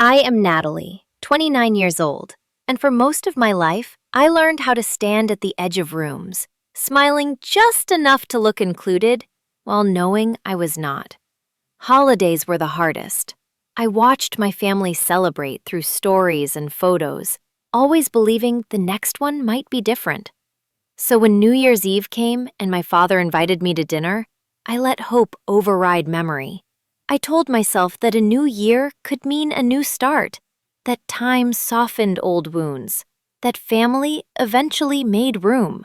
I am Natalie, 29 years old, and for most of my life, I learned how to stand at the edge of rooms, smiling just enough to look included while knowing I was not. Holidays were the hardest. I watched my family celebrate through stories and photos, always believing the next one might be different. So when New Year's Eve came and my father invited me to dinner, I let hope override memory. I told myself that a new year could mean a new start, that time softened old wounds, that family eventually made room.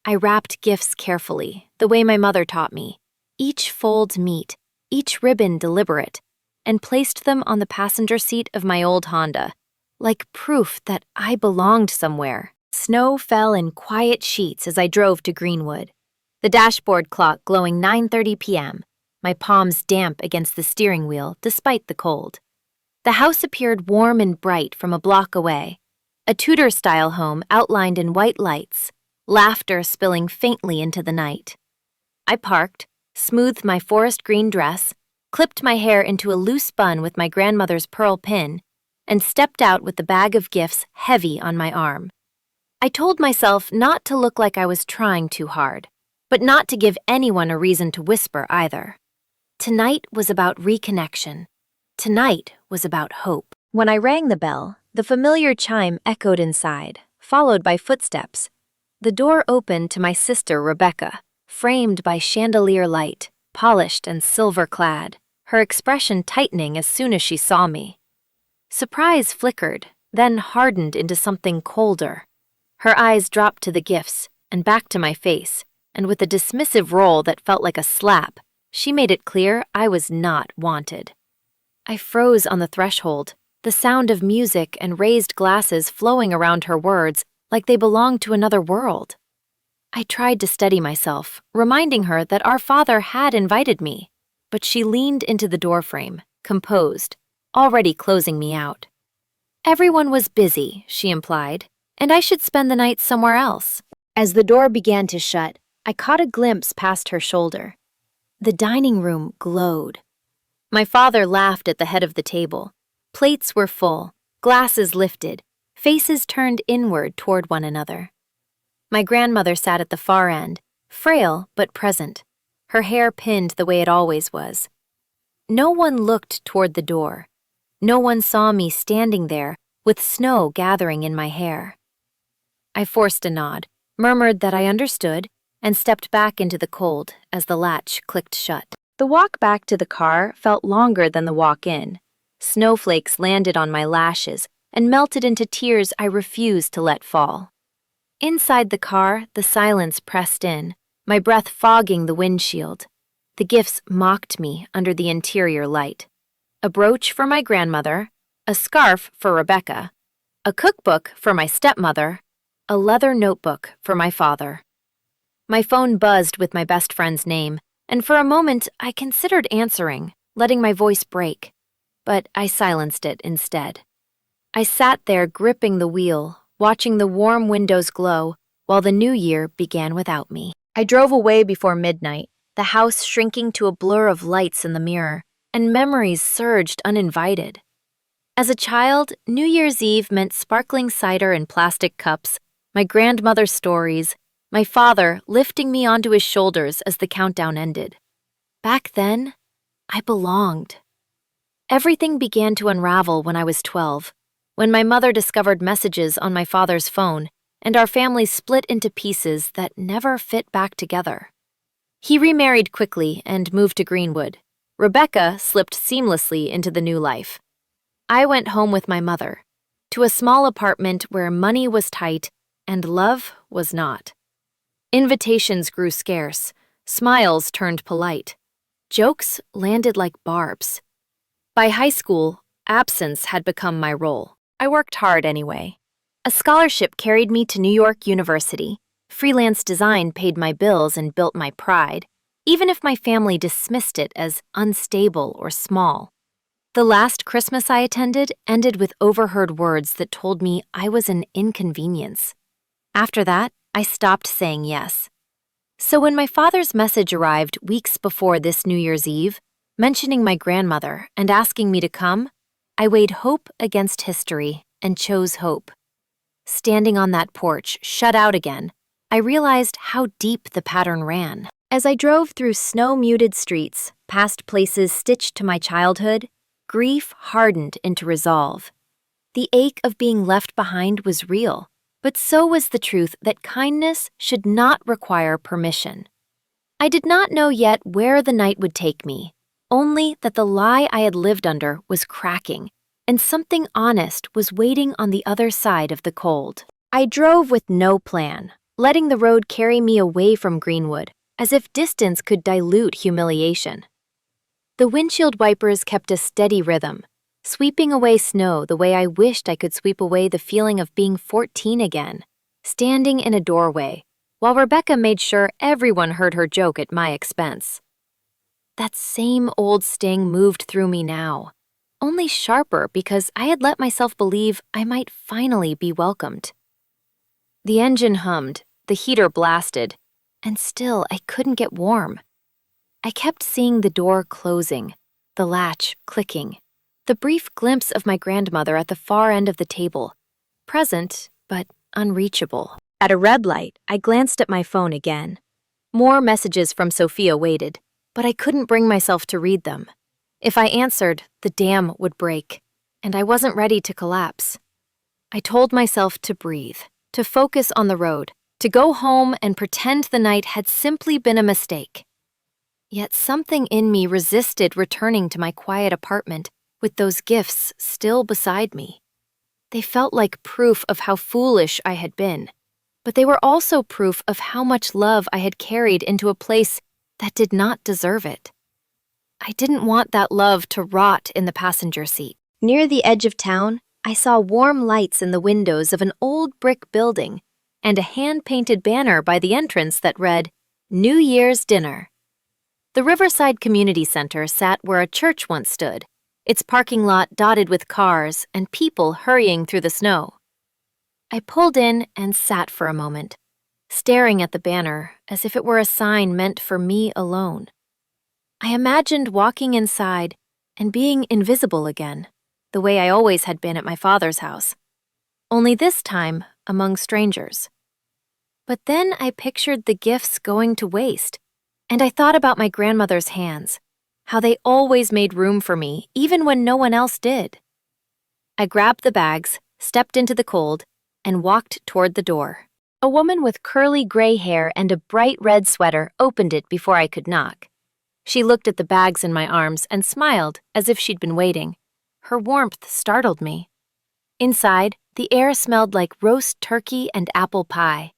I wrapped gifts carefully, the way my mother taught me, each fold neat, each ribbon deliberate, and placed them on the passenger seat of my old Honda, like proof that I belonged somewhere. Snow fell in quiet sheets as I drove to Greenwood, the dashboard clock glowing 9:30 p.m., my palms damp against the steering wheel despite the cold. The house appeared warm and bright from a block away, a Tudor-style home outlined in white lights, laughter spilling faintly into the night. I parked, smoothed my forest green dress, clipped my hair into a loose bun with my grandmother's pearl pin, and stepped out with the bag of gifts heavy on my arm. I told myself not to look like I was trying too hard, but not to give anyone a reason to whisper either. Tonight was about reconnection. Tonight was about hope. When I rang the bell, the familiar chime echoed inside, followed by footsteps. The door opened to my sister Rebecca, framed by chandelier light, polished and silver-clad, her expression tightening as soon as she saw me. Surprise flickered, then hardened into something colder. Her eyes dropped to the gifts and back to my face, and with a dismissive roll that felt like a slap, she made it clear I was not wanted. I froze on the threshold, the sound of music and raised glasses flowing around her words like they belonged to another world. I tried to steady myself, reminding her that our father had invited me, but she leaned into the doorframe, composed, already closing me out. Everyone was busy, she implied, and I should spend the night somewhere else. As the door began to shut, I caught a glimpse past her shoulder. The dining room glowed. My father laughed at the head of the table. Plates were full, glasses lifted, faces turned inward toward one another. My grandmother sat at the far end, frail but present, her hair pinned the way it always was. No one looked toward the door. No one saw me standing there with snow gathering in my hair. I forced a nod, murmured that I understood, and stepped back into the cold as the latch clicked shut. The walk back to the car felt longer than the walk in. Snowflakes landed on my lashes and melted into tears I refused to let fall. Inside the car, the silence pressed in, my breath fogging the windshield. The gifts mocked me under the interior light. A brooch for my grandmother, a scarf for Rebecca, a cookbook for my stepmother, a leather notebook for my father. My phone buzzed with my best friend's name, and for a moment I considered answering, letting my voice break, but I silenced it instead. I sat there gripping the wheel, watching the warm windows glow, while the new year began without me. I drove away before midnight, the house shrinking to a blur of lights in the mirror, and memories surged uninvited. As a child, New Year's Eve meant sparkling cider in plastic cups, my grandmother's stories, my father lifting me onto his shoulders as the countdown ended. Back then, I belonged. Everything began to unravel when I was 12, when my mother discovered messages on my father's phone, and our family split into pieces that never fit back together. He remarried quickly and moved to Greenwood. Rebecca slipped seamlessly into the new life. I went home with my mother, to a small apartment where money was tight and love was not. Invitations grew scarce, smiles turned polite. Jokes landed like barbs. By high school, absence had become my role. I worked hard anyway. A scholarship carried me to New York University. Freelance design paid my bills and built my pride, even if my family dismissed it as unstable or small. The last Christmas I attended ended with overheard words that told me I was an inconvenience. After that, I stopped saying yes. So when my father's message arrived weeks before this New Year's Eve, mentioning my grandmother and asking me to come, I weighed hope against history and chose hope. Standing on that porch, shut out again, I realized how deep the pattern ran. As I drove through snow-muted streets, past places stitched to my childhood, grief hardened into resolve. The ache of being left behind was real, but so was the truth that kindness should not require permission. I did not know yet where the night would take me, only that the lie I had lived under was cracking, and something honest was waiting on the other side of the cold. I drove with no plan, letting the road carry me away from Greenwood, as if distance could dilute humiliation. The windshield wipers kept a steady rhythm, sweeping away snow the way I wished I could sweep away the feeling of being 14 again, standing in a doorway, while Rebecca made sure everyone heard her joke at my expense. That same old sting moved through me now, only sharper because I had let myself believe I might finally be welcomed. The engine hummed, the heater blasted, and still I couldn't get warm. I kept seeing the door closing, the latch clicking, the brief glimpse of my grandmother at the far end of the table, present but unreachable. At a red light, I glanced at my phone again. More messages from Sophia waited, but I couldn't bring myself to read them. If I answered, the dam would break, and I wasn't ready to collapse. I told myself to breathe, to focus on the road, to go home and pretend the night had simply been a mistake. Yet something in me resisted returning to my quiet apartment with those gifts still beside me. They felt like proof of how foolish I had been, but they were also proof of how much love I had carried into a place that did not deserve it. I didn't want that love to rot in the passenger seat. Near the edge of town, I saw warm lights in the windows of an old brick building and a hand-painted banner by the entrance that read, "New Year's Dinner." The Riverside Community Center sat where a church once stood, its parking lot dotted with cars and people hurrying through the snow. I pulled in and sat for a moment, staring at the banner as if it were a sign meant for me alone. I imagined walking inside and being invisible again, the way I always had been at my father's house, only this time among strangers. But then I pictured the gifts going to waste, and I thought about my grandmother's hands, how they always made room for me, even when no one else did. I grabbed the bags, stepped into the cold, and walked toward the door. A woman with curly gray hair and a bright red sweater opened it before I could knock. She looked at the bags in my arms and smiled as if she'd been waiting. Her warmth startled me. Inside, the air smelled like roast turkey and apple pie.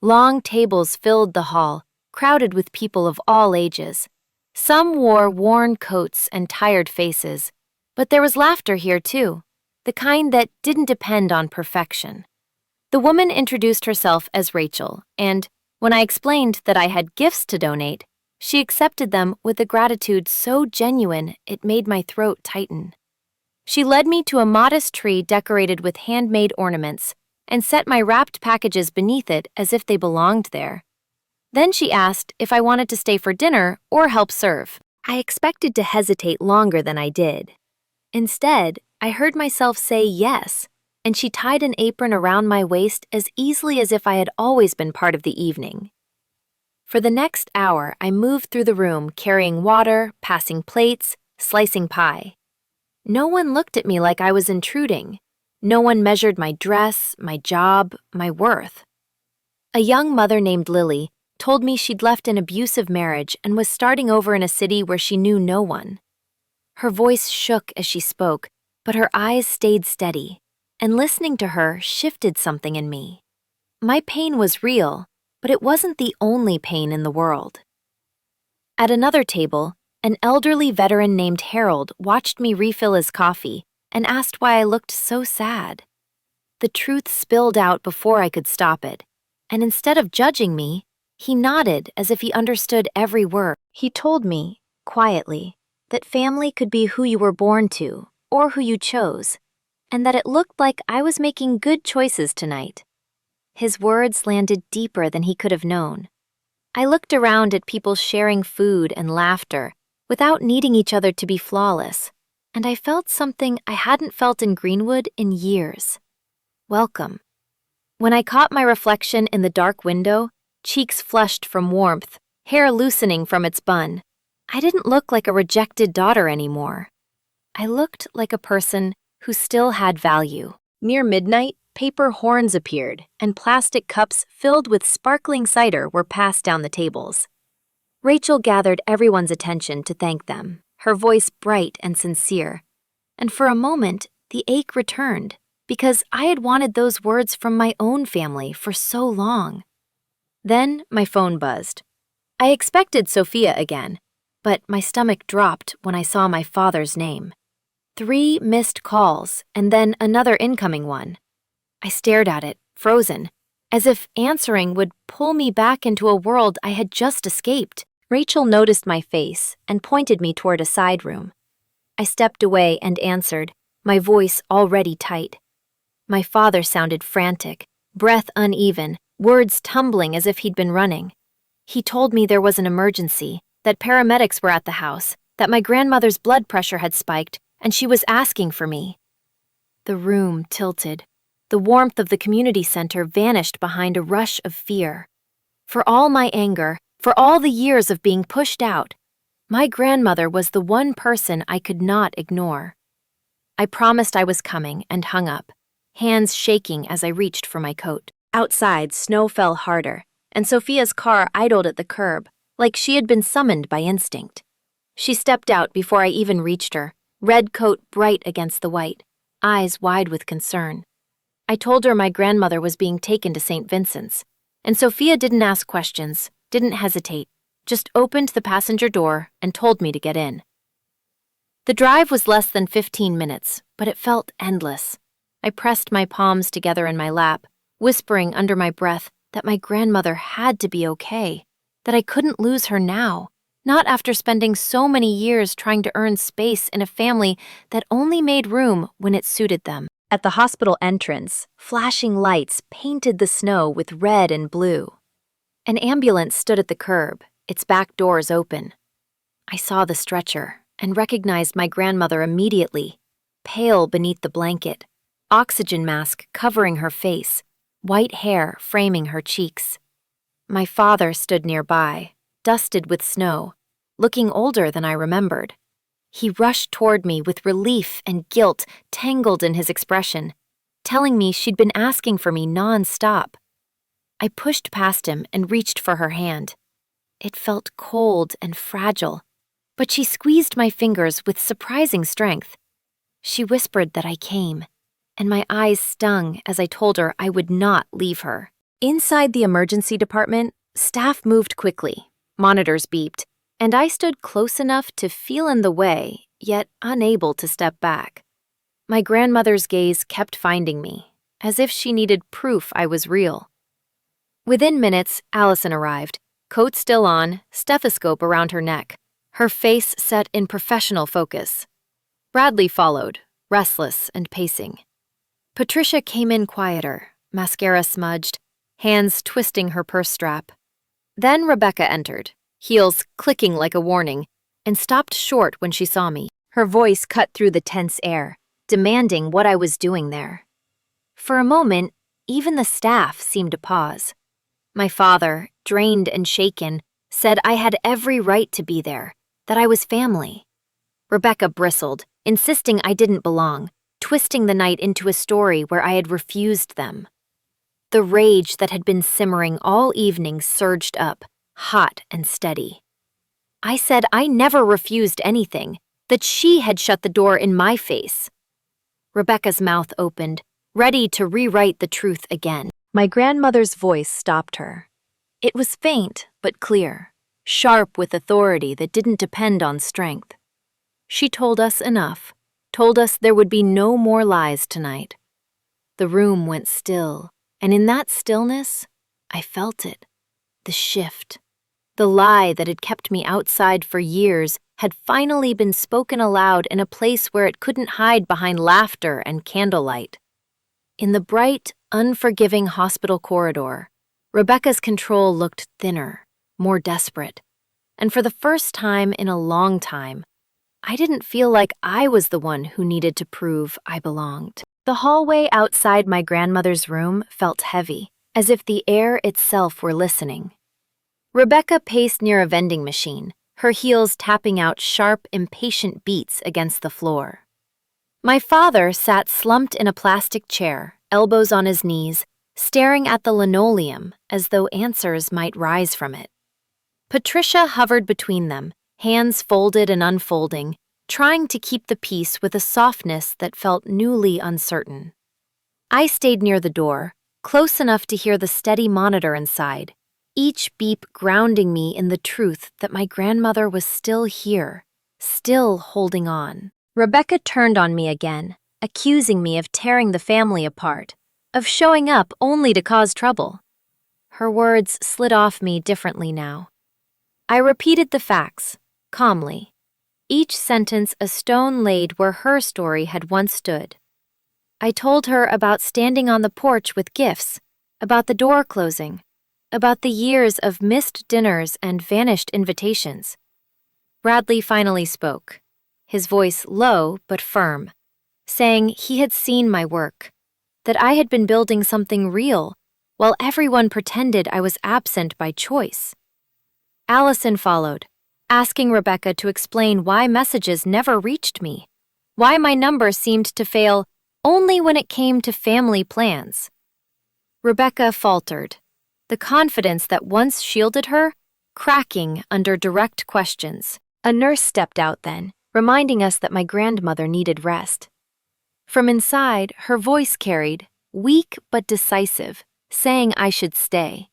Long tables filled the hall, crowded with people of all ages. Some wore worn coats and tired faces, but there was laughter here too, the kind that didn't depend on perfection. The woman introduced herself as Rachel, and when I explained that I had gifts to donate, she accepted them with a gratitude so genuine it made my throat tighten. She led me to a modest tree decorated with handmade ornaments and set my wrapped packages beneath it as if they belonged there. Then she asked if I wanted to stay for dinner or help serve. I expected to hesitate longer than I did. Instead, I heard myself say yes, and she tied an apron around my waist as easily as if I had always been part of the evening. For the next hour, I moved through the room carrying water, passing plates, slicing pie. No one looked at me like I was intruding. No one measured my dress, my job, my worth. A young mother named Lily told me she'd left an abusive marriage and was starting over in a city where she knew no one. Her voice shook as she spoke, but her eyes stayed steady, and listening to her shifted something in me. My pain was real, but it wasn't the only pain in the world. At another table, an elderly veteran named Harold watched me refill his coffee and asked why I looked so sad. The truth spilled out before I could stop it, and instead of judging me, he nodded as if he understood every word. He told me, quietly, that family could be who you were born to or who you chose, and that it looked like I was making good choices tonight. His words landed deeper than he could have known. I looked around at people sharing food and laughter without needing each other to be flawless, and I felt something I hadn't felt in Greenwood in years. Welcome. When I caught my reflection in the dark window, cheeks flushed from warmth, hair loosening from its bun, I didn't look like a rejected daughter anymore. I looked like a person who still had value. Near midnight, paper horns appeared, and plastic cups filled with sparkling cider were passed down the tables. Rachel gathered everyone's attention to thank them, her voice bright and sincere. And for a moment, the ache returned, because I had wanted those words from my own family for so long. Then my phone buzzed. I expected Sophia again, but my stomach dropped when I saw my father's name. 3 missed calls, and then another incoming one. I stared at it, frozen, as if answering would pull me back into a world I had just escaped. Rachel noticed my face and pointed me toward a side room. I stepped away and answered, my voice already tight. My father sounded frantic, breath uneven, words tumbling as if he'd been running. He told me there was an emergency, that paramedics were at the house, that my grandmother's blood pressure had spiked, and she was asking for me. The room tilted. The warmth of the community center vanished behind a rush of fear. For all my anger, for all the years of being pushed out, my grandmother was the one person I could not ignore. I promised I was coming and hung up, hands shaking as I reached for my coat. Outside, snow fell harder, and Sophia's car idled at the curb, like she had been summoned by instinct. She stepped out before I even reached her, red coat bright against the white, eyes wide with concern. I told her my grandmother was being taken to St. Vincent's, and Sophia didn't ask questions, didn't hesitate, just opened the passenger door and told me to get in. The drive was less than 15 minutes, but it felt endless. I pressed my palms together in my lap, whispering under my breath that my grandmother had to be okay, that I couldn't lose her now, not after spending so many years trying to earn space in a family that only made room when it suited them. At the hospital entrance, flashing lights painted the snow with red and blue. An ambulance stood at the curb, its back doors open. I saw the stretcher and recognized my grandmother immediately, pale beneath the blanket, oxygen mask covering her face, white hair framing her cheeks. My father stood nearby, dusted with snow, looking older than I remembered. He rushed toward me with relief and guilt tangled in his expression, telling me she'd been asking for me non-stop. I pushed past him and reached for her hand. It felt cold and fragile, but she squeezed my fingers with surprising strength. She whispered that I came, and my eyes stung as I told her I would not leave her. Inside the emergency department, staff moved quickly, monitors beeped, and I stood close enough to feel in the way, yet unable to step back. My grandmother's gaze kept finding me, as if she needed proof I was real. Within minutes, Allison arrived, coat still on, stethoscope around her neck, her face set in professional focus. Bradley followed, restless and pacing. Patricia came in quieter, mascara smudged, hands twisting her purse strap. Then Rebecca entered, heels clicking like a warning, and stopped short when she saw me. Her voice cut through the tense air, demanding what I was doing there. For a moment, even the staff seemed to pause. My father, drained and shaken, said I had every right to be there, that I was family. Rebecca bristled, insisting I didn't belong, twisting the night into a story where I had refused them. The rage that had been simmering all evening surged up, hot and steady. I said I never refused anything, that she had shut the door in my face. Rebecca's mouth opened, ready to rewrite the truth again. My grandmother's voice stopped her. It was faint but clear, sharp with authority that didn't depend on strength. She told us enough, told us there would be no more lies tonight. The room went still, and in that stillness, I felt it. The shift. The lie that had kept me outside for years had finally been spoken aloud in a place where it couldn't hide behind laughter and candlelight. In the bright, unforgiving hospital corridor, Rebecca's control looked thinner, more desperate, and for the first time in a long time, I didn't feel like I was the one who needed to prove I belonged. The hallway outside my grandmother's room felt heavy, as if the air itself were listening. Rebecca paced near a vending machine, her heels tapping out sharp, impatient beats against the floor. My father sat slumped in a plastic chair, elbows on his knees, staring at the linoleum as though answers might rise from it. Patricia hovered between them, hands folded and unfolding, trying to keep the peace with a softness that felt newly uncertain. I stayed near the door, close enough to hear the steady monitor inside, each beep grounding me in the truth that my grandmother was still here, still holding on. Rebecca turned on me again, accusing me of tearing the family apart, of showing up only to cause trouble. Her words slid off me differently now. I repeated the facts, calmly, each sentence a stone laid where her story had once stood. I told her about standing on the porch with gifts, about the door closing, about the years of missed dinners and vanished invitations. Bradley finally spoke, his voice low but firm, saying he had seen my work, that I had been building something real while everyone pretended I was absent by choice. Allison followed, asking Rebecca to explain why messages never reached me, why my number seemed to fail only when it came to family plans. Rebecca faltered, the confidence that once shielded her cracking under direct questions. A nurse stepped out then, reminding us that my grandmother needed rest. From inside, her voice carried, weak but decisive, saying I should stay.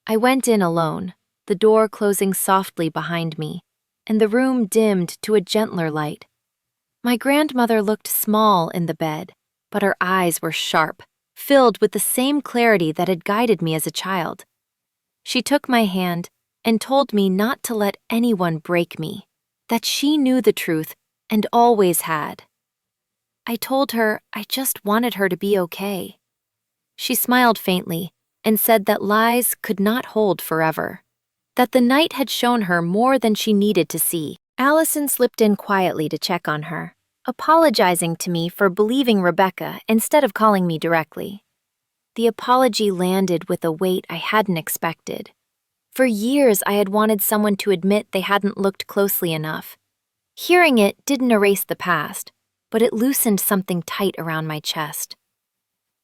I went in alone, the door closing softly behind me, and the room dimmed to a gentler light. My grandmother looked small in the bed, but her eyes were sharp, filled with the same clarity that had guided me as a child. She took my hand and told me not to let anyone break me, that she knew the truth and always had. I told her I just wanted her to be okay. She smiled faintly and said that lies could not hold forever, that the night had shown her more than she needed to see. Allison slipped in quietly to check on her, apologizing to me for believing Rebecca instead of calling me directly. The apology landed with a weight I hadn't expected. For years I had wanted someone to admit they hadn't looked closely enough. Hearing it didn't erase the past, but it loosened something tight around my chest.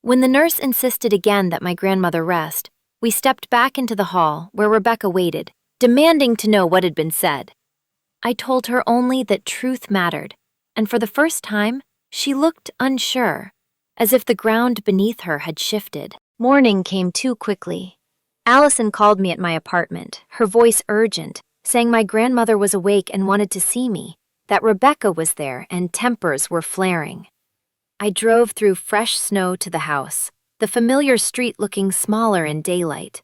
When the nurse insisted again that my grandmother rest, we stepped back into the hall where Rebecca waited, demanding to know what had been said. I told her only that truth mattered, and for the first time, she looked unsure, as if the ground beneath her had shifted. Morning came too quickly. Allison called me at my apartment, her voice urgent, saying my grandmother was awake and wanted to see me, that Rebecca was there and tempers were flaring. I drove through fresh snow to the house, the familiar street looking smaller in daylight.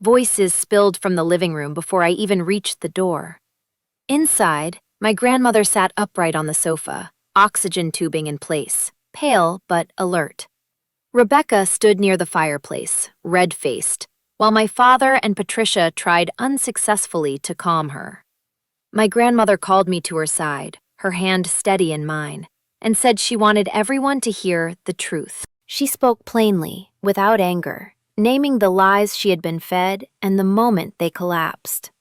Voices spilled from the living room before I even reached the door. Inside, my grandmother sat upright on the sofa, oxygen tubing in place, pale but alert. Rebecca stood near the fireplace, red-faced, while my father and Patricia tried unsuccessfully to calm her. My grandmother called me to her side, her hand steady in mine, and said she wanted everyone to hear the truth. She spoke plainly, without anger, naming the lies she had been fed and the moment they collapsed.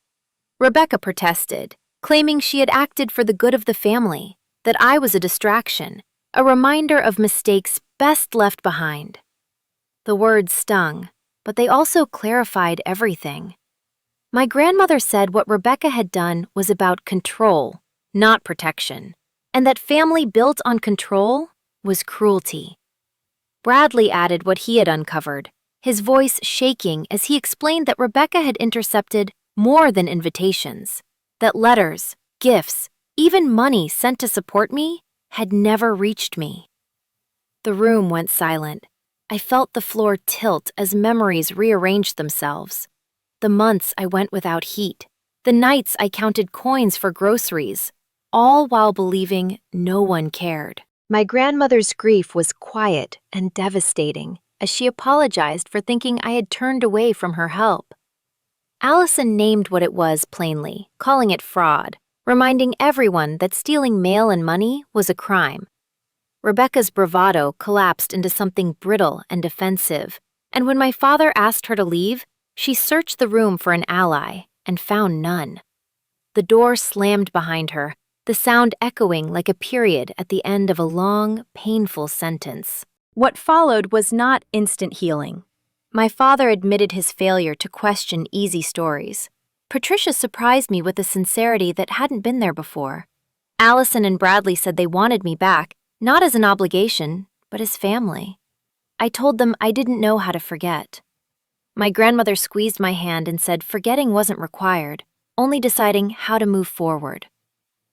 Rebecca protested, claiming she had acted for the good of the family, that I was a distraction, a reminder of mistakes best left behind. The words stung, but they also clarified everything. My grandmother said what Rebecca had done was about control, not protection, and that family built on control was cruelty. Bradley added what he had uncovered, his voice shaking as he explained that Rebecca had intercepted more than invitations, that letters, gifts, even money sent to support me had never reached me. The room went silent. I felt the floor tilt as memories rearranged themselves. The months I went without heat, the nights I counted coins for groceries, all while believing no one cared. My grandmother's grief was quiet and devastating as she apologized for thinking I had turned away from her help. Allison named what it was plainly, calling it fraud, reminding everyone that stealing mail and money was a crime. Rebecca's bravado collapsed into something brittle and defensive, and when my father asked her to leave, she searched the room for an ally and found none. The door slammed behind her, the sound echoing like a period at the end of a long, painful sentence. What followed was not instant healing. My father admitted his failure to question easy stories. Patricia surprised me with a sincerity that hadn't been there before. Allison and Bradley said they wanted me back, not as an obligation, but as family. I told them I didn't know how to forget. My grandmother squeezed my hand and said forgetting wasn't required, only deciding how to move forward.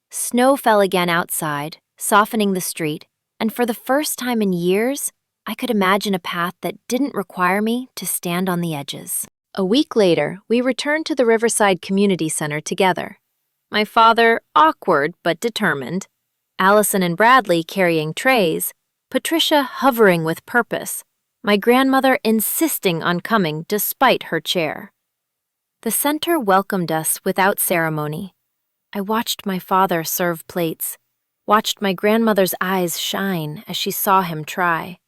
Snow fell again outside, softening the street, and for the first time in years, I could imagine a path that didn't require me to stand on the edges. A week later, we returned to the Riverside Community Center together. My father, awkward but determined, Allison and Bradley carrying trays, Patricia hovering with purpose, my grandmother insisting on coming despite her chair. The center welcomed us without ceremony. I watched my father serve plates, watched my grandmother's eyes shine as she saw him try.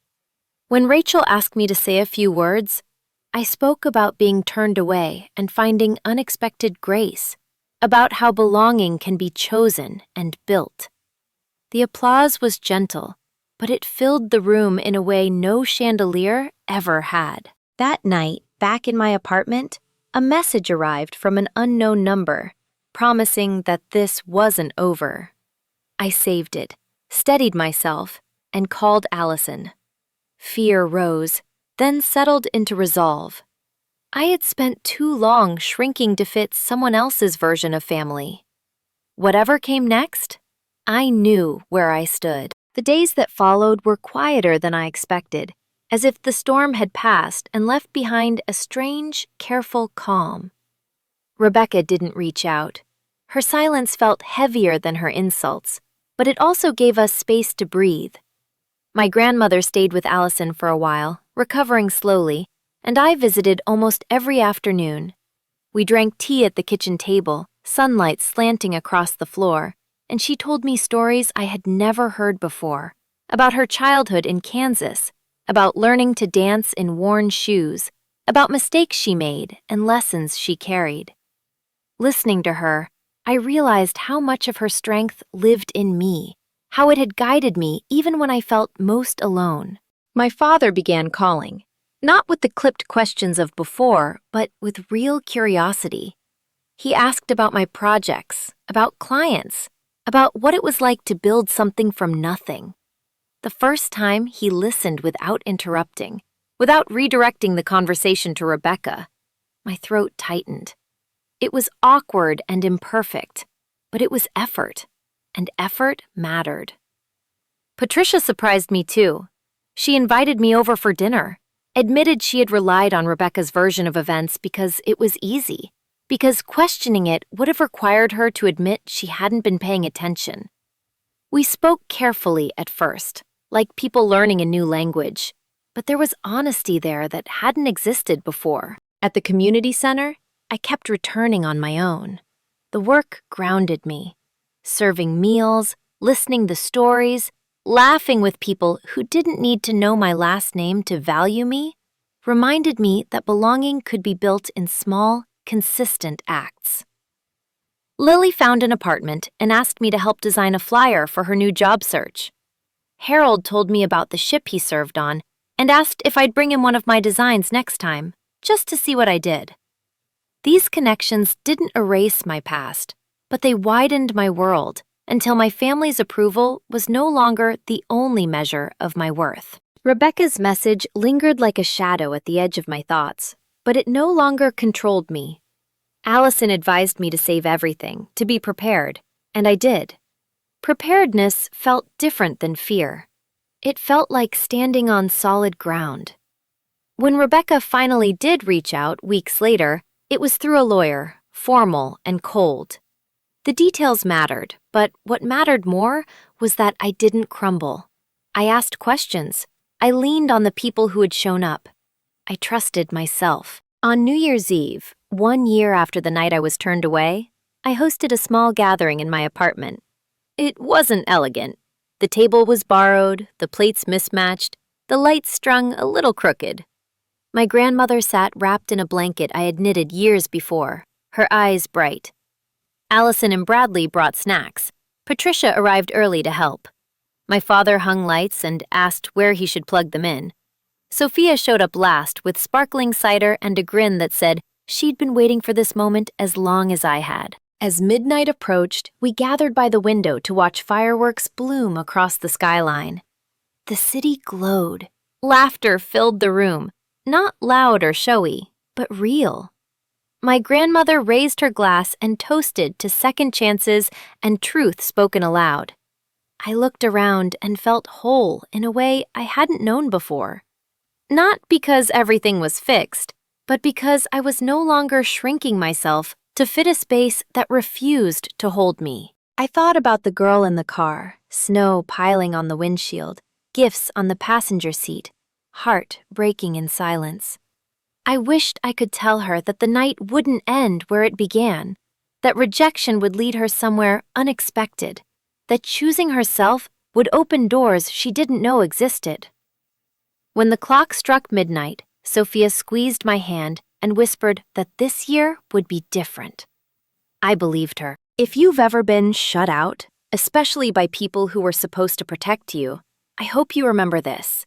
When Rachel asked me to say a few words, I spoke about being turned away and finding unexpected grace, about how belonging can be chosen and built. The applause was gentle, but it filled the room in a way no chandelier ever had. That night, back in my apartment, a message arrived from an unknown number, promising that this wasn't over. I saved it, steadied myself, and called Allison. Fear rose, then settled into resolve. I had spent too long shrinking to fit someone else's version of family. Whatever came next, I knew where I stood. The days that followed were quieter than I expected, as if the storm had passed and left behind a strange, careful calm. Rebecca didn't reach out. Her silence felt heavier than her insults, but it also gave us space to breathe. My grandmother stayed with Allison for a while, recovering slowly, and I visited almost every afternoon. We drank tea at the kitchen table, sunlight slanting across the floor, and she told me stories I had never heard before, about her childhood in Kansas, about learning to dance in worn shoes, about mistakes she made and lessons she carried. Listening to her, I realized how much of her strength lived in me, how it had guided me even when I felt most alone. My father began calling, not with the clipped questions of before, but with real curiosity. He asked about my projects, about clients, about what it was like to build something from nothing. The first time he listened without interrupting, without redirecting the conversation to Rebecca, my throat tightened. It was awkward and imperfect, but it was effort, and effort mattered. Patricia surprised me too. She invited me over for dinner, admitted she had relied on Rebecca's version of events because it was easy, because questioning it would have required her to admit she hadn't been paying attention. We spoke carefully at first, like people learning a new language, but there was honesty there that hadn't existed before. At the community center, I kept returning on my own. The work grounded me, serving meals, listening to stories, laughing with people who didn't need to know my last name to value me, reminded me that belonging could be built in small, consistent acts. Lily found an apartment and asked me to help design a flyer for her new job search. Harold told me about the ship he served on and asked if I'd bring him one of my designs next time, just to see what I did. These connections didn't erase my past, but they widened my world until my family's approval was no longer the only measure of my worth. Rebecca's message lingered like a shadow at the edge of my thoughts, but it no longer controlled me. Allison advised me to save everything, to be prepared, and I did. Preparedness felt different than fear. It felt like standing on solid ground. When Rebecca finally did reach out weeks later, it was through a lawyer, formal and cold. The details mattered, but what mattered more was that I didn't crumble. I asked questions. I leaned on the people who had shown up. I trusted myself. On New Year's Eve, 1 year after the night I was turned away, I hosted a small gathering in my apartment. It wasn't elegant. The table was borrowed, the plates mismatched, the lights strung a little crooked. My grandmother sat wrapped in a blanket I had knitted years before, her eyes bright. Allison and Bradley brought snacks. Patricia arrived early to help. My father hung lights and asked where he should plug them in. Sophia showed up last with sparkling cider and a grin that said she'd been waiting for this moment as long as I had. As midnight approached, we gathered by the window to watch fireworks bloom across the skyline. The city glowed. Laughter filled the room, not loud or showy, but real. My grandmother raised her glass and toasted to second chances and truth spoken aloud. I looked around and felt whole in a way I hadn't known before. Not because everything was fixed, but because I was no longer shrinking myself to fit a space that refused to hold me. I thought about the girl in the car, snow piling on the windshield, gifts on the passenger seat, heart breaking in silence. I wished I could tell her that the night wouldn't end where it began, that rejection would lead her somewhere unexpected, that choosing herself would open doors she didn't know existed. When the clock struck midnight, Sophia squeezed my hand and whispered that this year would be different. I believed her. If you've ever been shut out, especially by people who were supposed to protect you, I hope you remember this.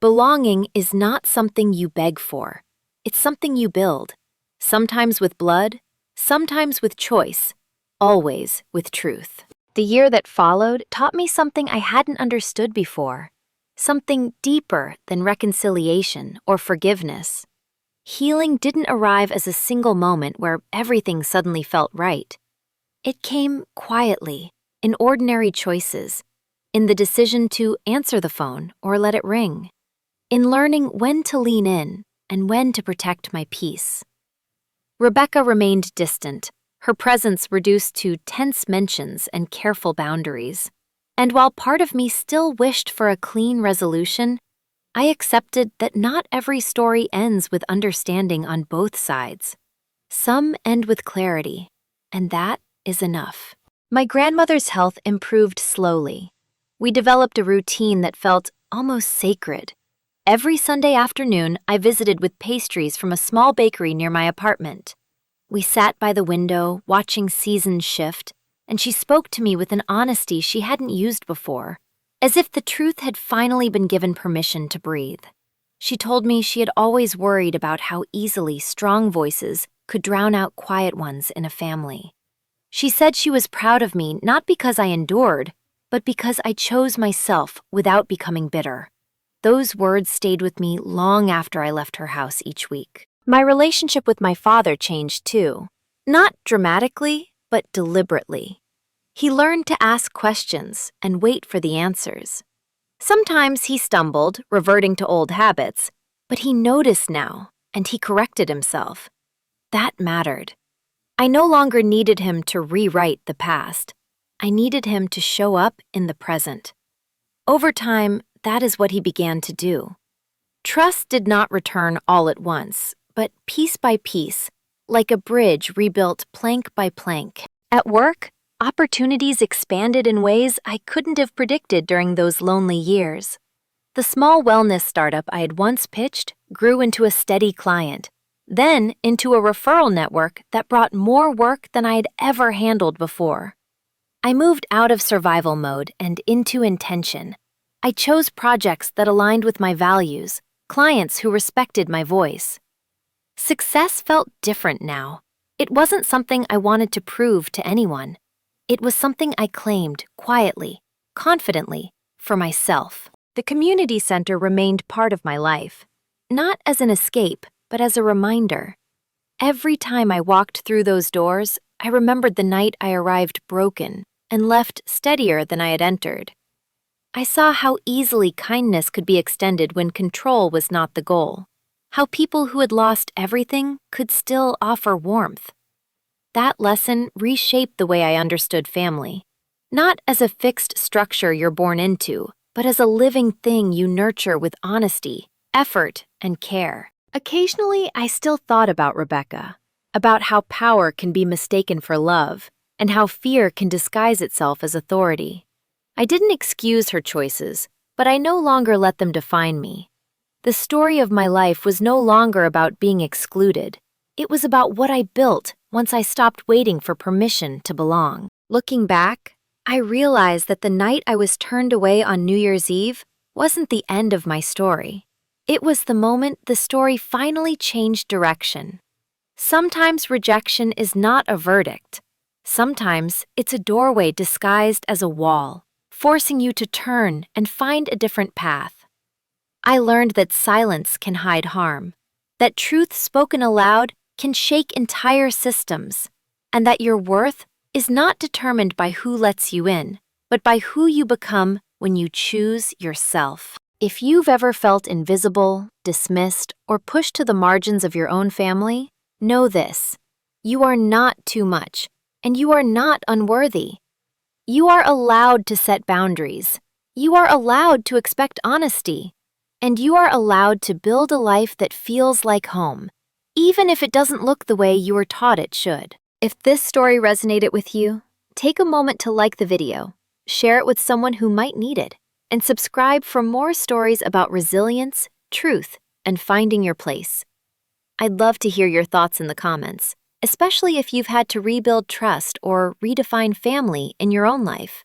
Belonging is not something you beg for. It's something you build, sometimes with blood, sometimes with choice, always with truth. The year that followed taught me something I hadn't understood before, something deeper than reconciliation or forgiveness. Healing didn't arrive as a single moment where everything suddenly felt right. It came quietly, in ordinary choices, in the decision to answer the phone or let it ring, in learning when to lean in and when to protect my peace. Rebecca remained distant, her presence reduced to tense mentions and careful boundaries. And while part of me still wished for a clean resolution, I accepted that not every story ends with understanding on both sides. Some end with clarity, and that is enough. My grandmother's health improved slowly. We developed a routine that felt almost sacred. Every Sunday afternoon, I visited with pastries from a small bakery near my apartment. We sat by the window, watching seasons shift, and she spoke to me with an honesty she hadn't used before, as if the truth had finally been given permission to breathe. She told me she had always worried about how easily strong voices could drown out quiet ones in a family. She said she was proud of me not because I endured, but because I chose myself without becoming bitter. Those words stayed with me long after I left her house each week. My relationship with my father changed too. Not dramatically, but deliberately. He learned to ask questions and wait for the answers. Sometimes he stumbled, reverting to old habits, but he noticed now, and he corrected himself. That mattered. I no longer needed him to rewrite the past. I needed him to show up in the present. Over time, that is what he began to do. Trust did not return all at once, but piece by piece, like a bridge rebuilt plank by plank. At work, opportunities expanded in ways I couldn't have predicted during those lonely years. The small wellness startup I had once pitched grew into a steady client, then into a referral network that brought more work than I had ever handled before. I moved out of survival mode and into intention. I chose projects that aligned with my values, clients who respected my voice. Success felt different now. It wasn't something I wanted to prove to anyone. It was something I claimed quietly, confidently, for myself. The community center remained part of my life, not as an escape, but as a reminder. Every time I walked through those doors, I remembered the night I arrived broken and left steadier than I had entered. I saw how easily kindness could be extended when control was not the goal, how people who had lost everything could still offer warmth. That lesson reshaped the way I understood family, not as a fixed structure you're born into, but as a living thing you nurture with honesty, effort, and care. Occasionally, I still thought about Rebecca. about how power can be mistaken for love, and how fear can disguise itself as authority. I didn't excuse her choices, but I no longer let them define me. The story of my life was no longer about being excluded. It was about what I built once I stopped waiting for permission to belong. Looking back, I realized that the night I was turned away on New Year's Eve wasn't the end of my story. It was the moment the story finally changed direction. Sometimes rejection is not a verdict. Sometimes it's a doorway disguised as a wall, forcing you to turn and find a different path. I learned that silence can hide harm, that truth spoken aloud can shake entire systems, and that your worth is not determined by who lets you in, but by who you become when you choose yourself. If you've ever felt invisible, dismissed, or pushed to the margins of your own family, know this: you are not too much, and you are not unworthy. You are allowed to set boundaries. You are allowed to expect honesty. And you are allowed to build a life that feels like home, even if it doesn't look the way you were taught it should. If this story resonated with you, take a moment to like the video, share it with someone who might need it, and subscribe for more stories about resilience, truth, and finding your place. I'd love to hear your thoughts in the comments, especially if you've had to rebuild trust or redefine family in your own life.